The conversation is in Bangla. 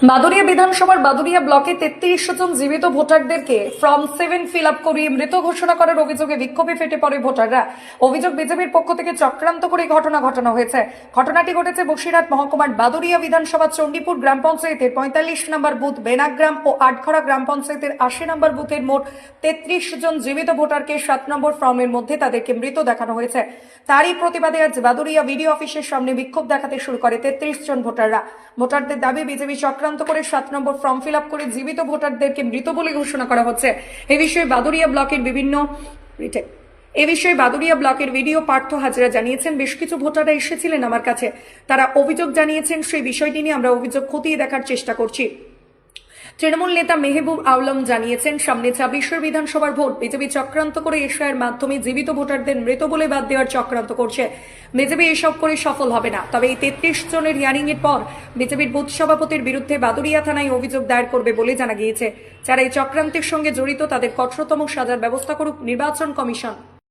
বাদুড়িয়া বিধানসভার বাদুড়িয়া ব্লকে 33 জন জীবিত ভোটারদেরকে ফর্ম 7 ফিল আপ করিয়ে মৃত ঘোষণা করার অভিযোগে বিক্ষোভে ফেটে পড়ে ভোটাররা। অভিযোগ বিজেপির পক্ষ থেকে চক্রান্ত করে ঘটনা ঘটানো হয়েছে। ঘটনাটি ঘটেছে বসিরহাট মহকুমার বাদুড়িয়া বিধানসভা চণ্ডীপুর গ্রাম পঞ্চায়েতের 45 নম্বর বুথ বেনাগ্রাম ও আটখড়া গ্রাম পঞ্চায়েতের 80 নম্বর বুথের মোট 33 জন জীবিত ভোটারকে 7 নম্বর ফর্মের মধ্যে তাদেরকে মৃত দেখানো হয়েছে। তারই প্রতিবাদে আজ বাদুড়িয়া ভিডিও অফিসের সামনে বিক্ষোভ দেখাতে শুরু করে 33 জন ভোটাররা। ভোটারদের দাবি বিজেপি চক্রান্ত করে 7 নম্বর ফর্ম ফিল আপ করে জীবিত ভোটারদেরকে মৃত বলে ঘোষণা করা হচ্ছে। এ বিষয়ে বাদুড়িয়া ব্লকের ভিডিও পার্থ হাজরা জানিয়েছেন, বেশ কিছু ভোটাররা এসেছিলেন আমার কাছে, তারা অভিযোগ জানিয়েছেন। সেই বিষয়টি নিয়ে আমরা অভিযোগ খতিয়ে দেখার চেষ্টা করছি। তৃণমূল নেতা মেহবুব আলম জানিয়েছেন, সামনে 26 বিধানসভার ভোট, বিজেপি চক্রান্ত করে এশিয়ার মাধ্যমে জীবিত ভোটারদের মৃত বলে বাদ দেওয়ার চক্রান্ত করছে। বিজেপি এসব করে সফল হবে না। তবে এই 33 জনের হিয়ারিং এর পর বিজেপির বুথ সভাপতির বিরুদ্ধে বাদুড়িয়া থানায় অভিযোগ দায়ের করবে বলে জানা গিয়েছে। যারা এই চক্রান্তের সঙ্গে জড়িত তাদের কঠোরতম সাজার ব্যবস্থা করুক নির্বাচন কমিশন।